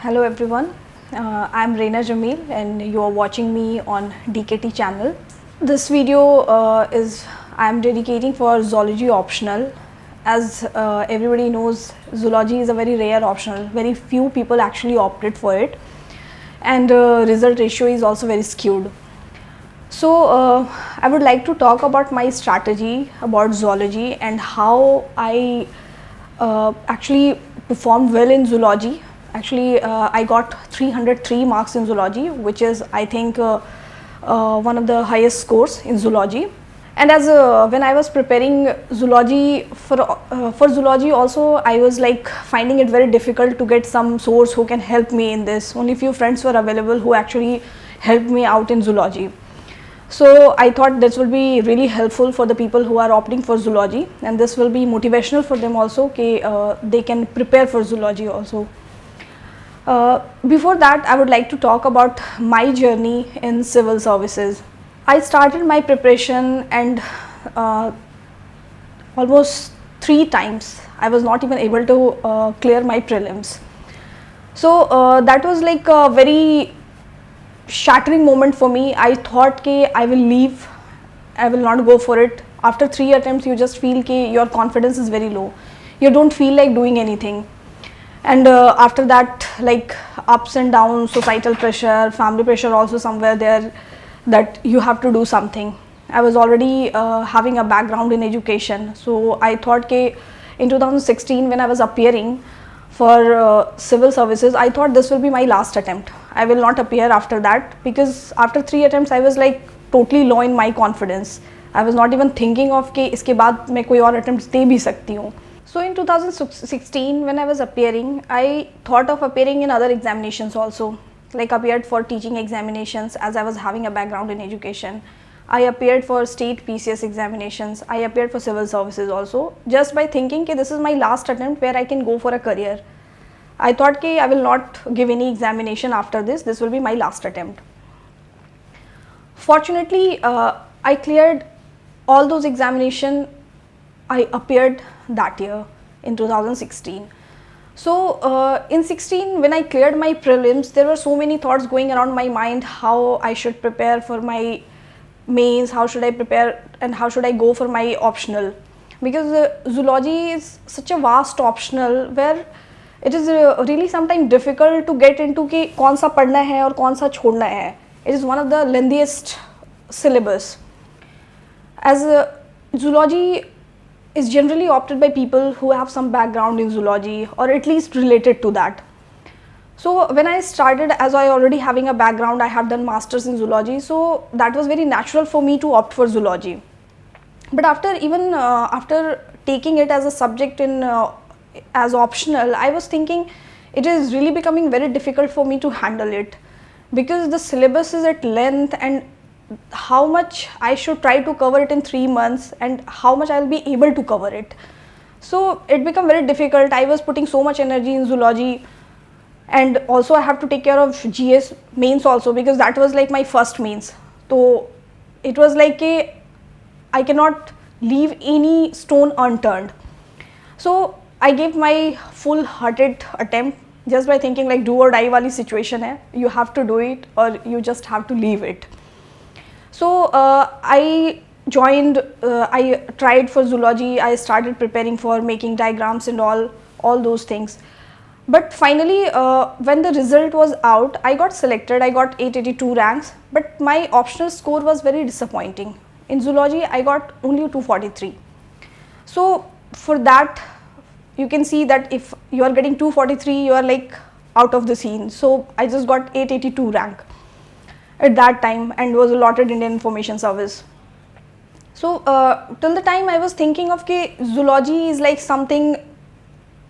Hello everyone, I'm Reina Jamil and you are watching me on DKT channel. This video I'm dedicating for zoology optional. As everybody knows, zoology is a very rare optional. Very few people actually opted for it, and result ratio is also very skewed. So I would like to talk about my strategy about zoology and how I actually performed well in zoology. Actually, I got 303 marks in zoology, which is I think one of the highest scores in zoology. And as when I was preparing zoology for zoology also, I was like finding it very difficult to get some source who can help me in this. Only few friends were available who actually helped me out in zoology. So I thought this will be really helpful for the people who are opting for zoology, and this will be motivational for them also. Okay, they can prepare for zoology also. Before that, I would like to talk about my journey in civil services. I started my preparation and almost 3 times I was not even able to clear my prelims. So that was like a very shattering moment for me. I thought that I will leave, I will not go for it. After 3 attempts, you just feel that your confidence is very low. You don't feel like doing anything. And after that, like ups and downs, societal pressure, family pressure also somewhere there, that you have to do something. I was already having a background in education, so I thought that in 2016 when I was appearing for civil services, I thought this will be my last attempt. I will not appear after that, because after 3 attempts I was like totally low in my confidence. I was not even thinking of कि इसके बाद मैं कोई और attempts दे भी सकती हूँ. So in 2016 when I was appearing, I thought of appearing in other examinations also. Like appeared for teaching examinations as I was having a background in education. I appeared for state PCS examinations. I appeared for civil services also, just by thinking that this is my last attempt where I can go for a career. I thought that I will not give any examination after this. This will be my last attempt. Fortunately, I cleared all those examinations. I appeared that year in 2016. So in 16 when I cleared my prelims, there were so many thoughts going around my mind how I should prepare for my mains, how should I prepare and how should I go for my optional, because zoology is such a vast optional where it is really sometimes difficult to get into कि कौन सा पढ़ना है और कौन सा छोड़ना है. It is one of the lengthiest syllabus. As zoology is generally opted by people who have some background in zoology or at least related to that. So when I started, as I already having a background, I have done masters in zoology, so that was very natural for me to opt for zoology. But after taking it as a subject in as optional, I was thinking it is really becoming very difficult for me to handle it, because the syllabus is at length and how much I should try to cover it in 3 months and how much I will be able to cover it. So it became very difficult. I was putting so much energy in zoology, and also I have to take care of GS mains also, because that was like my first mains. So it was like I cannot leave any stone unturned. So I gave my full hearted attempt, just by thinking like do or die wali situation hai, you have to do it or you just have to leave it. So I tried for zoology. I started preparing for making diagrams and all those things. But finally, when the result was out, I got selected. I got 882 ranks, but my optional score was very disappointing. In zoology, I got only 243. So for that, you can see that if you are getting 243, you are like out of the scene. So I just got 882 rank at that time and was allotted Indian Information Service. So till the time I was thinking of zoology is like something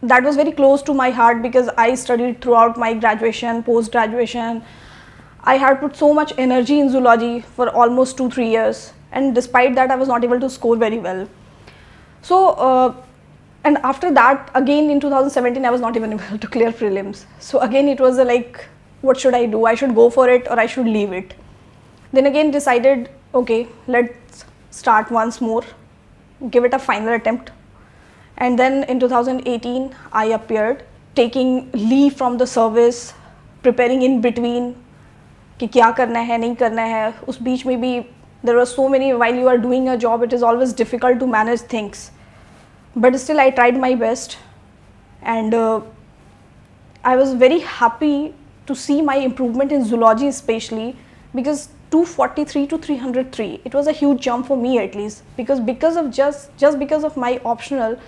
that was very close to my heart, because I studied throughout my graduation, post-graduation. I had put so much energy in zoology for almost 2-3 years, and despite that I was not able to score very well. So and after that, again in 2017 I was not even able to clear prelims. So again it was like, what should I do? I should go for it or I should leave it. Then again decided, okay, let's start once more, give it a final attempt. And then in 2018 I appeared, taking leave from the service preparing in between कि क्या करना है नहीं करना है, उस बीच में भी there were so many, while you are doing a job it is always difficult to manage things, but still I tried my best, and I was very happy to see my improvement in zoology, especially because 243 to 303, it was a huge jump for me, at least because of just because of my optional,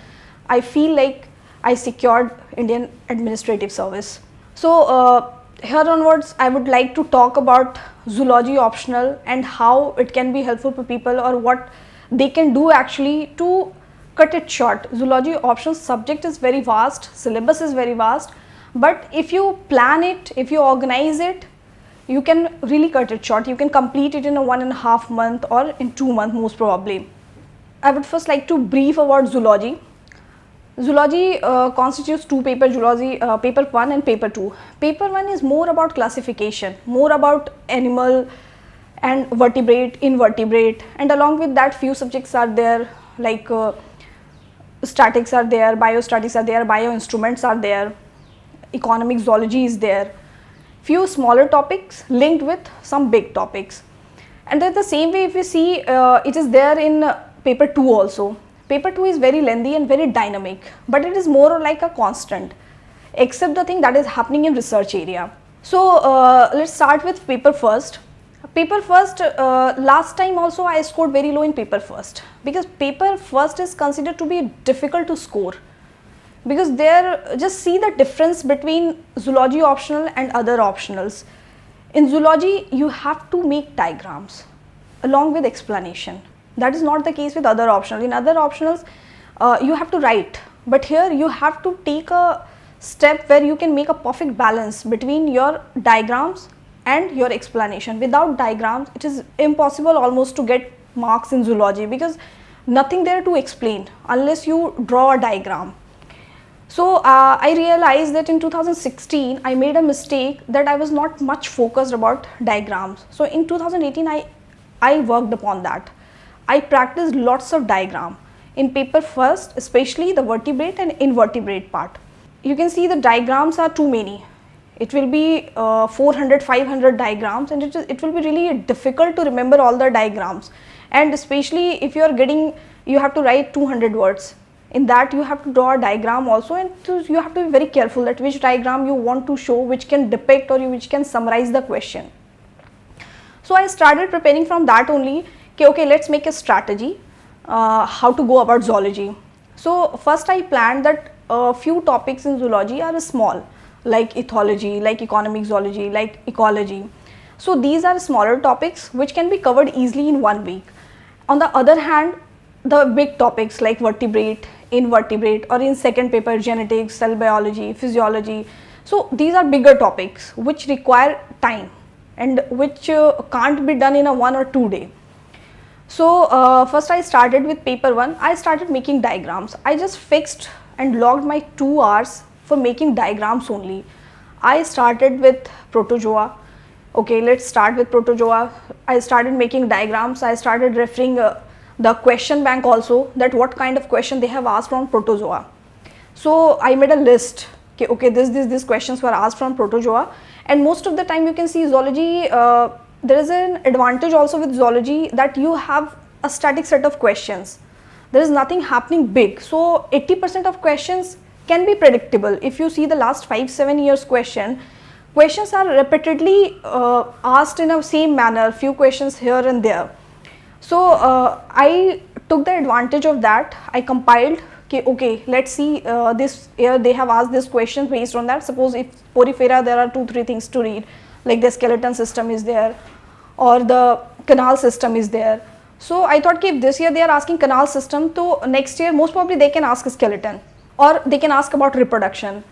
I feel like I secured Indian Administrative Service. So here onwards I would like to talk about zoology optional and how it can be helpful for people, or what they can do actually to cut it short. Zoology optional subject is very vast, syllabus is very vast, but if you plan it, if you organize it, you can really cut it short. You can complete it in a 1.5 month or in 2 months most probably. I would first like to brief about zoology. Zoology constitutes two papers, zoology, paper 1 and paper 2. Paper 1 is more about classification, more about animal and vertebrate, invertebrate, and along with that few subjects are there, like statics are there, biostatics are there, bioinstruments are there, economic zoology is there, few smaller topics linked with some big topics. And then the same way if you see it is there in paper 2 also. Paper 2 is very lengthy and very dynamic, but it is more like a constant, except the thing that is happening in research area. So let's start with paper first. Paper first, last time also I scored very low in paper first, because paper first is considered to be difficult to score, because there, just see the difference between zoology optional and other optionals. In zoology you have to make diagrams along with explanation. That is not the case with other optional. In other optionals you have to write, but here you have to take a step where you can make a perfect balance between your diagrams and your explanation. Without diagrams it is impossible almost to get marks in zoology, because nothing there to explain unless you draw a diagram. So I realized that in 2016 I made a mistake, that I was not much focused about diagrams. So in 2018 I worked upon that. I practiced lots of diagram in paper first, especially the vertebrate and invertebrate part. You can see the diagrams are too many. It will be 400, 500 diagrams, and it will be really difficult to remember all the diagrams. And especially if you are getting, you have to write 200 words. In that you have to draw a diagram also, and you have to be very careful that which diagram you want to show, which can depict or which can summarize the question. So I started preparing from that only. Okay, let's make a strategy how to go about zoology. So first I planned that a few topics in zoology are small, like ethology, like economic zoology, like ecology. So these are smaller topics which can be covered easily in 1 week. On the other hand, the big topics like vertebrate, invertebrate, or in second paper genetics, cell biology, physiology, so these are bigger topics which require time and which can't be done in a 1 or 2 day. So first I started with paper 1. I started making diagrams. I just fixed and logged my 2 hours for making diagrams only. I started with protozoa. Okay, let's start with protozoa. I started making diagrams. I started referring the question bank also, that what kind of question they have asked from protozoa. So I made a list. Okay, these questions were asked from protozoa, and most of the time you can see zoology, there is an advantage also with zoology, that you have a static set of questions. There is nothing happening big. So 80% of questions can be predictable. If you see the last 5-7 years questions are repeatedly asked in a same manner, few questions here and there. So I took the advantage of that. I compiled, okay, let's see, this year they have asked this question. Based on that, suppose if Porifera, there are 2-3 things to read, like the skeleton system is there or the canal system is there. So I thought if this year they are asking canal system, so next year most probably they can ask a skeleton, or they can ask about reproduction.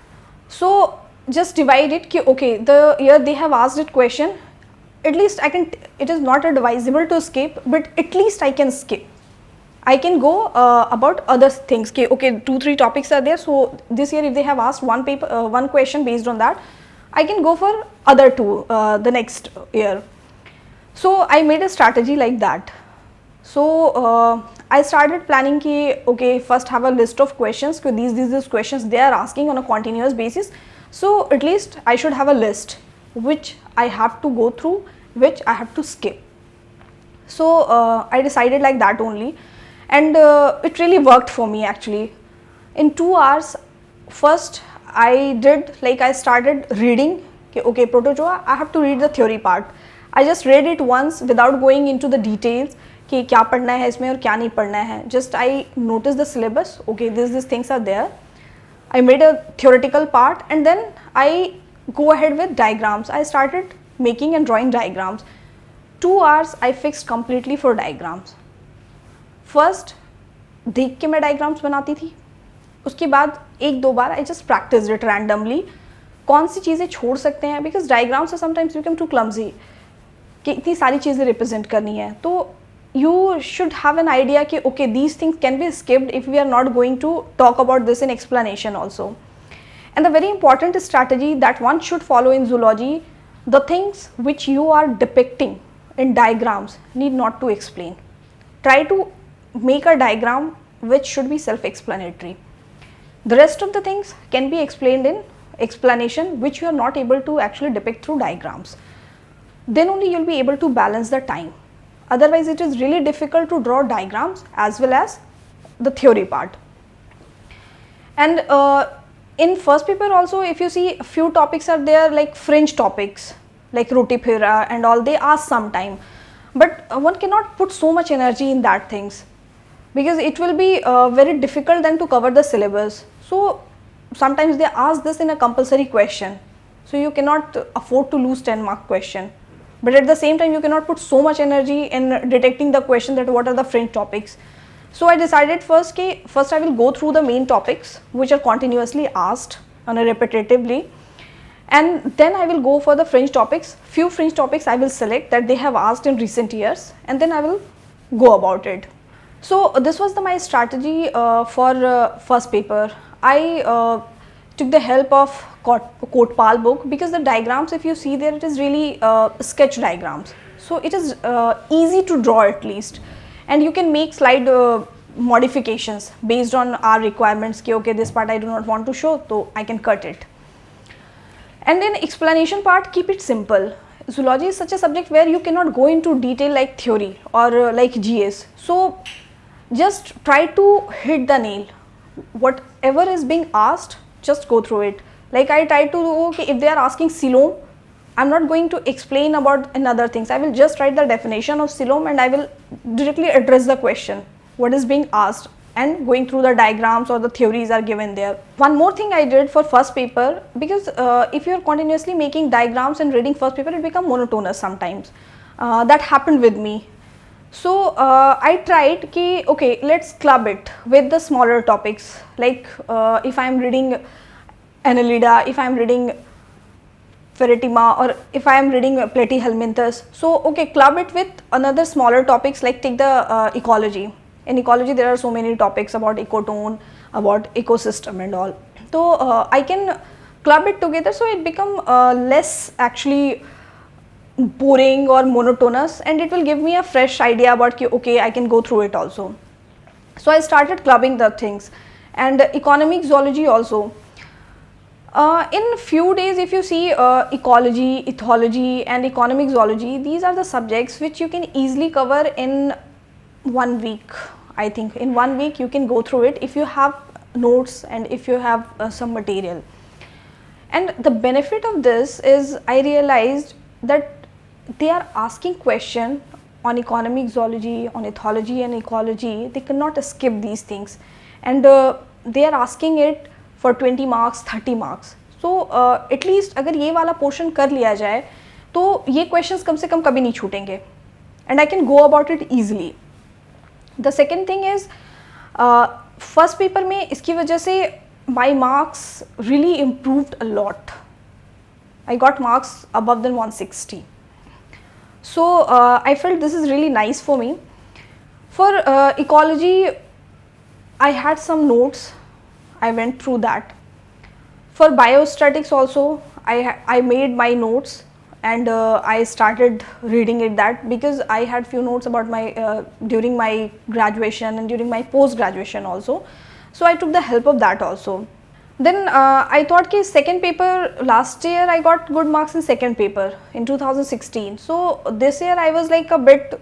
So just divide it, okay, the year they have asked it question, at least I can, it is not advisable to skip, but at least I can skip. I can go about other things. Okay, 2-3 topics are there. So this year if they have asked one paper, one question based on that, I can go for other 2 the next year. So I made a strategy like that. So I started planning okay, first have a list of questions. These questions they are asking on a continuous basis. So at least I should have a list. which I have to go through, which I have to skip. So I decided like that only, and it really worked for me actually. In 2 hours, first I started reading. Okay, Protozoa, I have to read the theory part. I just read it once without going into the details कि क्या पढ़ना है इसमें और क्या नहीं पढ़ना है. Just I noticed the syllabus. Okay, these things are there. I made a theoretical part and then I go ahead with diagrams. I started making and drawing diagrams. 2 hours I fixed completely for diagrams. First देख के मैं diagrams बनाती थी, उसके बाद एक दो बार I just practiced it randomly. कौन सी चीज़ें छोड़ सकते हैं, because diagrams are sometimes become too clumsy कि इतनी सारी चीज़ें represent करनी है. तो you should have an idea कि okay, these things can be skipped if we are not going to talk about this in explanation also. And the very important strategy that one should follow in zoology, the things which you are depicting in diagrams need not to explain. Try to make a diagram which should be self-explanatory. The rest of the things can be explained in explanation which you are not able to actually depict through diagrams. Then only you will be able to balance the time. Otherwise it is really difficult to draw diagrams as well as the theory part. And in first paper also, if you see, a few topics are there like fringe topics like Rotifera and all, they ask sometime, but one cannot put so much energy in that things because it will be very difficult then to cover the syllabus. So sometimes they ask this in a compulsory question, so you cannot afford to lose 10-mark question, but at the same time you cannot put so much energy in detecting the question that what are the fringe topics. So I decided first I will go through the main topics which are continuously asked on a repetitively, and then I will go for the fringe topics. Few fringe topics I will select that they have asked in recent years, and then I will go about it. So this was my strategy for first paper. I took the help of Kotpal book because the diagrams, if you see there, it is really sketch diagrams. So it is easy to draw at least, and you can make slide modifications based on our requirements. Ki, okay, this part I do not want to show, so I can cut it. And then explanation part, keep it simple. Zoology is such a subject where you cannot go into detail like theory or like GS. So just try to hit the nail. Whatever is being asked, just go through it. Like I try to do, okay, if they are asking coelom, I am not going to explain about another things. I will just write the definition of coelom and I will directly address the question, what is being asked, and going through the diagrams or the theories are given there. One more thing I did for first paper, because if you are continuously making diagrams and reading first paper, it becomes monotonous sometimes. That happened with me. So I tried ki, okay, let's club it with the smaller topics, like if I am reading Annelida, if I am reading Ferretima, or if I am reading Platyhelminthes. So okay, club it with another smaller topics, like take the ecology. In ecology there are so many topics about ecotone, about ecosystem and all. So I can club it together so it become less actually boring or monotonous, and it will give me a fresh idea about ki, okay, I can go through it also. So I started clubbing the things. And economic zoology also. In few days, if you see ecology, ethology and economic zoology, these are the subjects which you can easily cover in 1 week. I think in 1 week you can go through it if you have notes and if you have some material. And the benefit of this is I realized that they are asking question on economic zoology, on ethology and ecology. They cannot skip these things, and they are asking it for 20 marks, 30 marks. So at least अगर ये वाला portion कर लिया जाए तो ये questions कम से कम कभी नहीं छूटेंगे, and I can go about it easily. The second thing is first paper में इसकी वजह से my marks really improved a lot. I got marks above than 160. So I felt this is really nice for me. For ecology, I had some notes. I went through that. For biostatics also, I made my notes and I started reading it that because I had few notes about my during my graduation and during my post graduation also. So I took the help of that also. Then I thought कि second paper last year I got good marks in second paper in 2016. So this year I was like a bit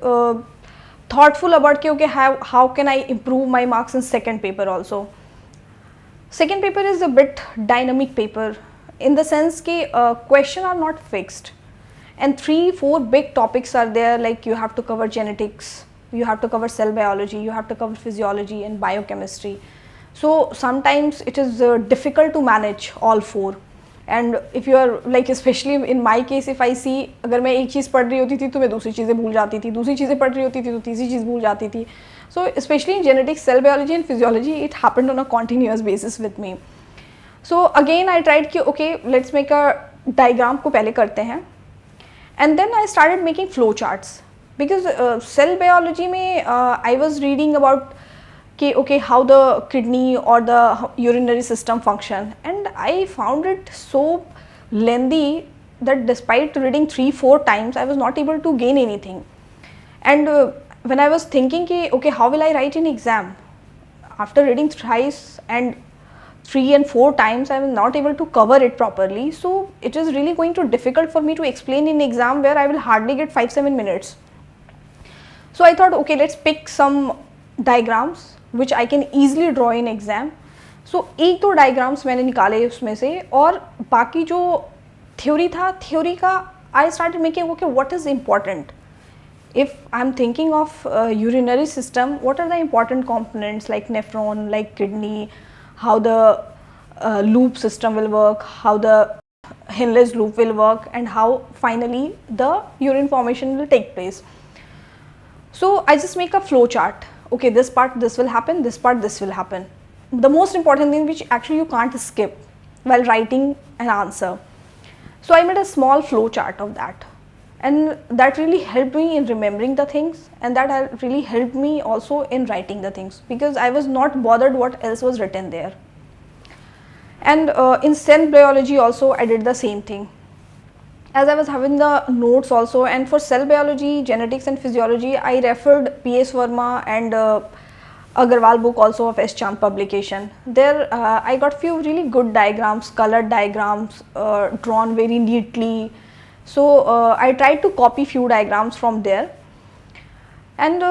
thoughtful about कि okay how can I improve my marks in second paper also. Second paper is a bit dynamic paper in the sense कि question are not fixed and 3-4 big topics are there, like you have to cover genetics, you have to cover cell biology, you have to cover physiology and biochemistry. So sometimes it is difficult to manage all 4. And if you are like, especially in my case, if I see, अगर मैं एक चीज़ पढ़ रही होती थी तो मैं दूसरी चीज़ें भूल जाती थी, दूसरी चीज़ें पढ़ रही होती थी तो तीसरी चीज़ भूल जाती थी. So especially in genetics, cell biology and physiology, it happened on a continuous basis with me. So again I tried कि okay, let's make a diagram को पहले करते हैं. And then I started making flow charts because cell biology में I was reading about कि okay how the kidney or the urinary system function, and I found it so lengthy that despite reading 3-4 times I was not able to gain anything. And when I was thinking कि okay how will I write in exam, after reading thrice and 3 and 4 times I was not able to cover it properly, so it is really going to difficult for me to explain in exam where I will hardly get 5-7 minutes. So I thought okay, let's pick some diagrams which I can easily draw in exam. So एक दो diagrams मैंने निकाले उसमें से, और बाकी जो theory था, theory का I started making okay what is important. If I'm thinking of urinary system, what are the important components like nephron, like kidney, how the loop system will work, how the Henle's loop will work, and how finally the urine formation will take place. So I just make a flow chart. Okay, this part this will happen, this part this will happen. The most important thing which actually you can't skip while writing an answer. So I made a small flow chart of that, and that really helped me in remembering the things, and that really helped me also in writing the things because I was not bothered what else was written there. And in cell biology also I did the same thing, as I was having the notes also. And for cell biology, genetics and physiology, I referred P.S. Verma and Agarwal book also of S. Chand publication. There I got few really good diagrams, colored diagrams drawn very neatly. So I tried to copy few diagrams from there. And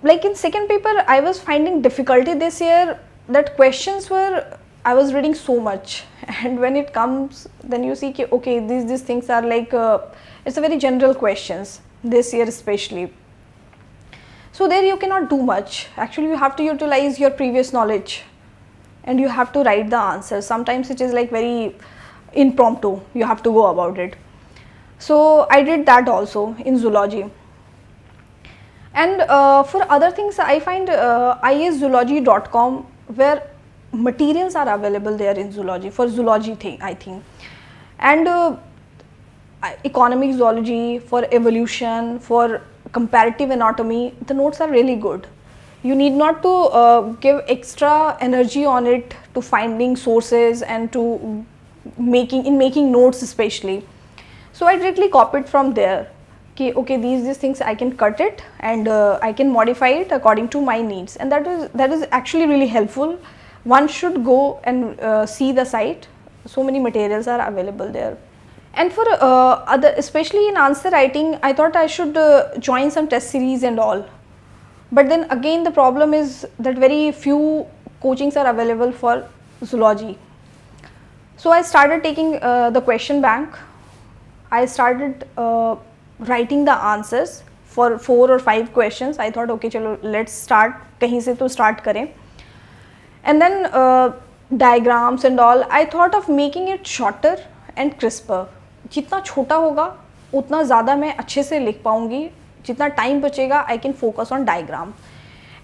like in second paper, I was finding difficulty this year that questions were, I was reading so much, and when it comes then you see कि okay these things are like it's a very general questions this year especially. So there you cannot do much. Actually you have to utilize your previous knowledge and you have to write the answers. Sometimes it is like very impromptu, you have to go about it. So I did that also in zoology. And for other things I find iszoology.com, where materials are available there in zoology, for zoology thing I think, and economic zoology, for evolution, for comparative anatomy, the notes are really good. You need not to give extra energy on it to finding sources and to making notes especially. So I directly copied from there. Okay, these things I can cut it and I can modify it according to my needs, and that is actually really helpful. One should go and see the site. So many materials are available there. And for other, especially in answer writing, I thought I should join some test series and all. But then again the problem is that very few coachings are available for zoology. So I started taking the question bank. I started writing the answers for 4 or 5 questions. I thought okay chalo let's start, kahin se to start kare. And then diagrams and all, I thought of making it shorter and crisper. जितना छोटा होगा उतना ज़्यादा मैं अच्छे से लिख पाऊँगी, जितना टाइम बचेगा I can focus on diagram.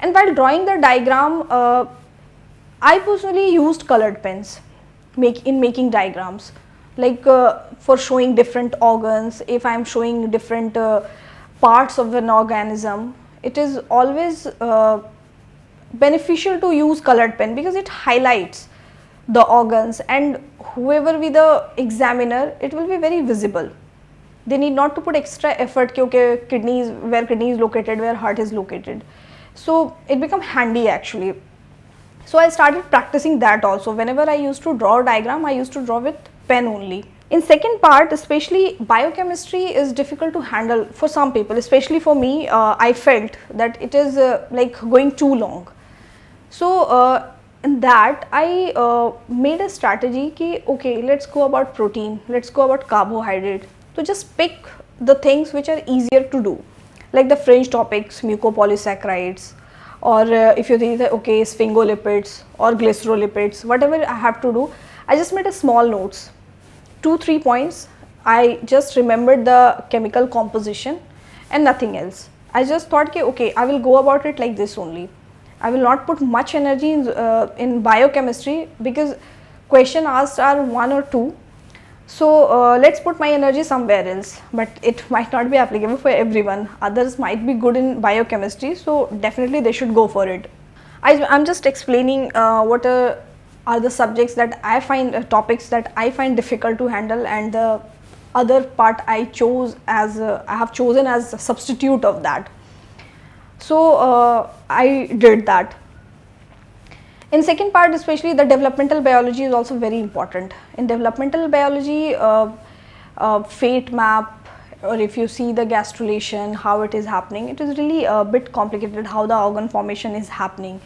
And while drawing the diagram, I personally used colored pens in making diagrams, like for showing different organs. If I am showing different parts of an organism, it is always beneficial to use colored pen because it highlights the organs, and whoever be the examiner, it will be very visible. They need not to put extra effort कि okay where kidney is located, where heart is located. So it become handy actually. So I started practicing that also. Whenever I used to draw a diagram, I used to draw with pen only. In second part, especially biochemistry is difficult to handle for some people, especially for me. I felt that it is like going too long. So in that I made a strategy ki okay, let's go about protein, let's go about carbohydrate. So just pick the things which are easier to do, like the fringe topics, mucopolysaccharides, or if you think that okay, sphingolipids or glycerolipids, whatever I have to do, I just made a small notes, 2-3 points. I just remembered the chemical composition and nothing else. I just thought ki okay, I will go about it like this only. I will not put much energy in biochemistry because question asked are 1 or 2. So let's put my energy somewhere else, but it might not be applicable for everyone. Others might be good in biochemistry, so definitely they should go for it. I'm just explaining what are the subjects that I find, topics that I find difficult to handle, and the other part I chose as I have chosen as a substitute of that. So I did that. In second part, especially the developmental biology is also very important. In developmental biology, fate map, or if you see the gastrulation, how it is happening, it is really a bit complicated how the organ formation is happening.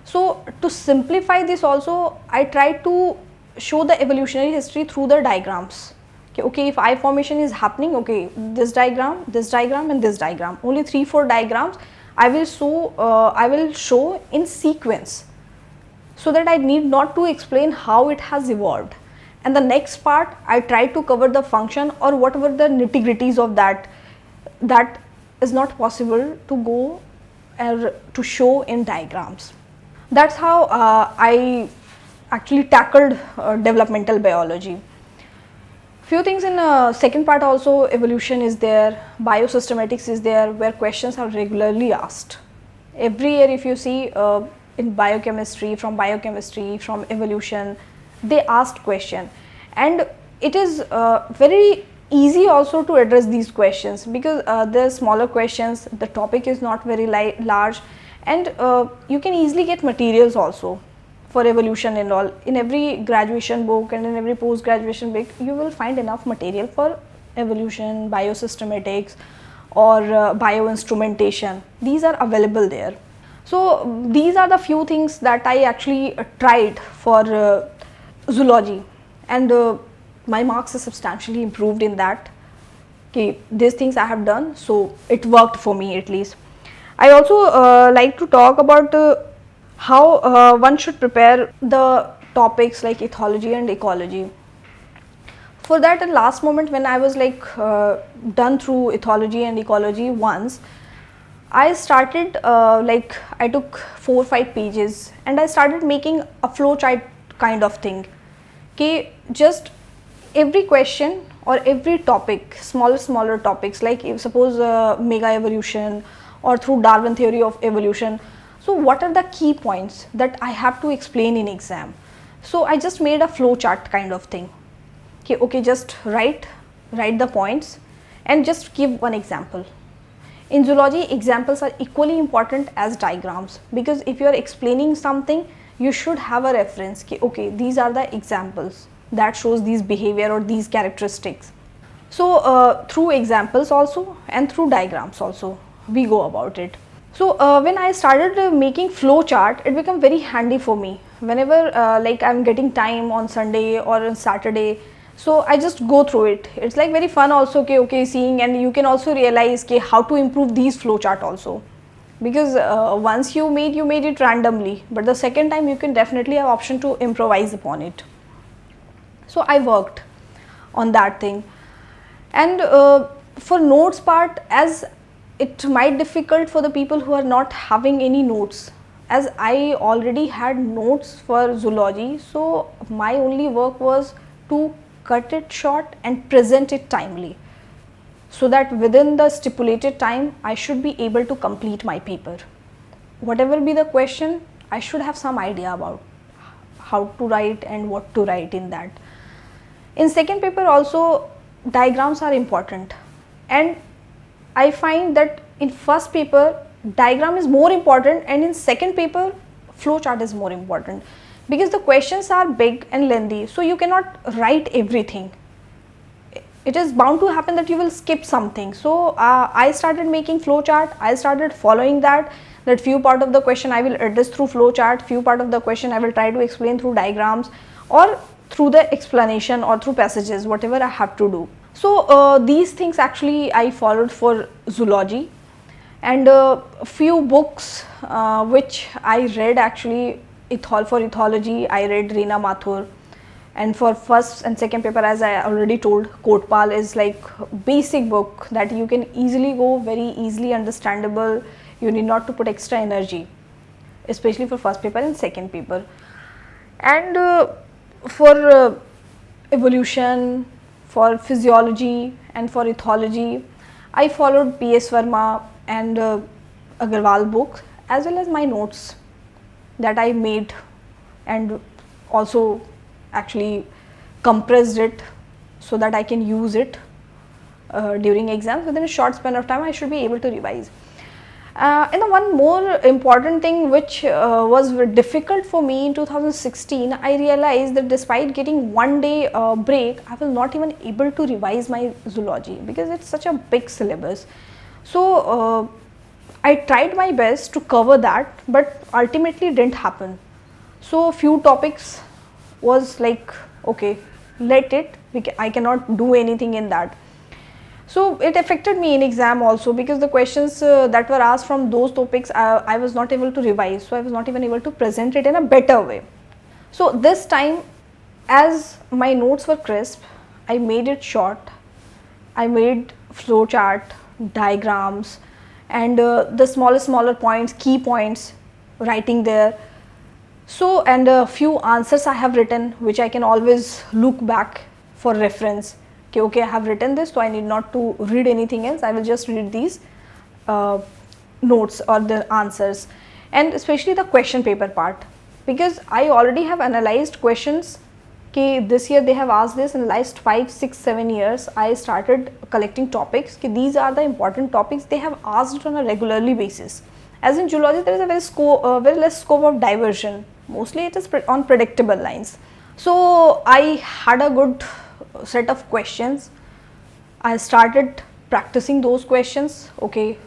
So to simplify this also, I try to show the evolutionary history through the diagrams. Okay, if I formation is happening, okay, this diagram and this diagram, only 3-4 diagrams I will show in sequence, so that I need not to explain how it has evolved. And the next part I try to cover the function or whatever the nitty-gritties of that is not possible to go or to show in diagrams. That's how I actually tackled developmental biology. Few things in second part also, evolution is there, biosystematics is there, where questions are regularly asked. Every year if you see in biochemistry, from evolution, they asked question, and it is very easy also to address these questions because the smaller questions, the topic is not very large, and you can easily get materials also for evolution and all. In every graduation book and in every post graduation book, you will find enough material for evolution, biosystematics, or bioinstrumentation. These are available there. So these are the few things that I actually tried for zoology, and my marks are substantially improved in that. Okay, these things I have done, so it worked for me at least. I also like to talk about how one should prepare the topics like ethology and ecology. For that, at last moment when I was like done through ethology and ecology once, I started like I took 4-5 pages and I started making a flowchart kind of thing. Okay, just every question or every topic, smaller topics, like if suppose mega evolution or through Darwin theory of evolution. So what are the key points that I have to explain in exam? So I just made a flowchart kind of thing. Okay, just write the points and just give one example. In zoology, examples are equally important as diagrams, because if you are explaining something, you should have a reference. Okay, these are the examples that shows these behavior or these characteristics. So through examples also and through diagrams also we go about it. So when I started making flow chart, it became very handy for me whenever like I'm getting time on Sunday or on Saturday. So I just go through it. It's like very fun also, okay, seeing, and you can also realize how to improve these flow chart also, because once you made it randomly, but the second time you can definitely have option to improvise upon it. So I worked on that thing. And for notes part, as it might difficult for the people who are not having any notes, as I already had notes for zoology, so my only work was to cut it short and present it timely, so that within the stipulated time I should be able to complete my paper. Whatever be the question, I should have some idea about how to write and what to write in that. In second paper also, diagrams are important, and I find that in first paper diagram is more important, and in second paper flowchart is more important, because the questions are big and lengthy, so you cannot write everything. It is bound to happen that you will skip something. So I started making flowchart. I started following that few part of the question I will address through flowchart, few part of the question I will try to explain through diagrams or through the explanation or through passages, whatever I have to do. So these things actually I followed for zoology. And a few books which I read actually, for ethology I read Reena Mathur, and for first and second paper, as I already told, Kotpal is like basic book that you can easily go, very easily understandable, you need not to put extra energy, especially for first paper and second paper. And for evolution, for physiology and for ethology, I followed P.S. Verma and Agarwal books, as well as my notes that I made, and also actually compressed it so that I can use it during exams. Within a short span of time I should be able to revise. And the one more important thing which was difficult for me in 2016, I realized that despite getting one day break, I was not even able to revise my zoology because it's such a big syllabus. So I tried my best to cover that, but ultimately didn't happen. So few topics was like, okay, let it, I cannot do anything in that. So it affected me in exam also, because the questions that were asked from those topics I was not able to revise, so I was not even able to present it in a better way. So this time, as my notes were crisp, I made it short. I made flowchart, diagrams, and the smaller points, key points, writing there. So, and a few answers I have written, which I can always look back for reference. Okay, I have written this, so I need not to read anything else. I will just read these notes or the answers, and especially the question paper part, because I already have analyzed questions. Okay, this year they have asked this. In the last 5, 6, 7 years, I started collecting topics. Okay, these are the important topics they have asked on a regularly basis. As in zoology, there is a very less scope of diversion. Mostly it is on predictable lines. So I had a good set of questions. I started practicing those questions. Okay,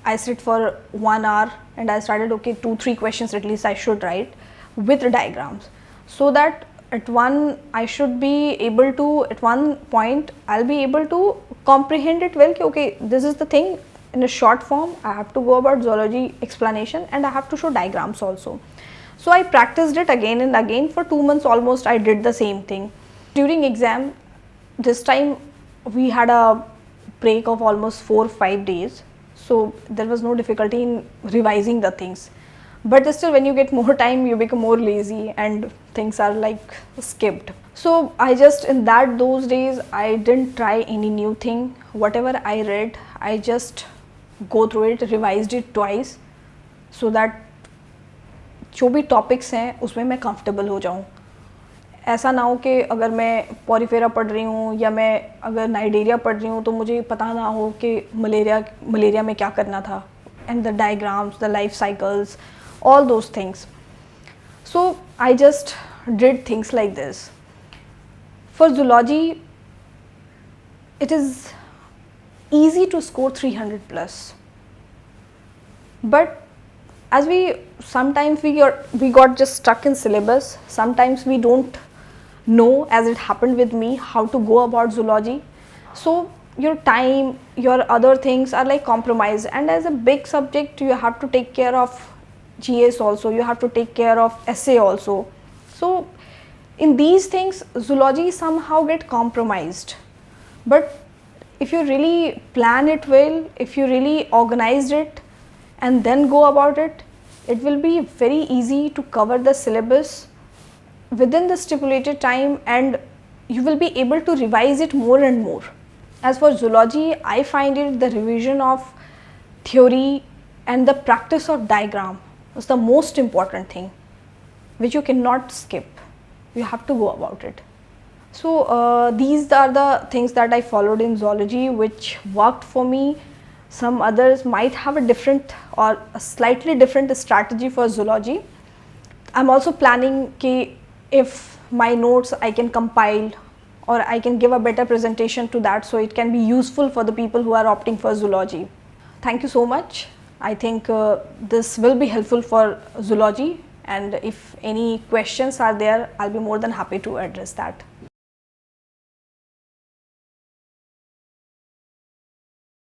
I sit for 1 hour and I started, okay, 2-3 questions at least I should write with diagrams, so that at one I should be able to, at one point I'll be able to comprehend it well. Okay, this is the thing in a short form. I have to go about zoology explanation and I have to show diagrams also. So I practiced it again and again for 2 months almost. I did the same thing. During exam, this time we had a break of almost 4-5 days, so there was no difficulty in revising the things. But still, when you get more time, you become more lazy and things are like skipped. So I just, in those days, I didn't try any new thing. Whatever I read, I just go through it, revised it twice, so that जो भी topics हैं उसमें मैं comfortable हो जाऊँ. ऐसा ना हो कि अगर मैं पॉरीफेरा पढ़ रही हूँ या मैं अगर नाइडेरिया पढ़ रही हूँ तो मुझे पता ना हो कि मलेरिया में क्या करना था, and the diagrams, the life cycles, all those things. So I just did things like this. For zoology, it is easy to score 300 plus, but as sometimes we got just stuck in syllabus. Sometimes we don't know, as it happened with me, how to go about zoology. So your time, your other things are like compromised, and as a big subject you have to take care of GS also, you have to take care of essay also. So in these things zoology somehow get compromised. But if you really plan it well, if you really organized it and then go about it, it will be very easy to cover the syllabus within the stipulated time, and you will be able to revise it more and more. As for zoology, I find it the revision of theory and the practice of diagram is the most important thing, which you cannot skip. You have to go about it. So these are the things that I followed in zoology which worked for me. Some others might have a different or a slightly different strategy for zoology, I'm also planning ki if my notes I can compile or I can give a better presentation to that, so it can be useful for the people who are opting for zoology. Thank you so much. I think this will be helpful for zoology, and if any questions are there, I'll be more than happy to address that.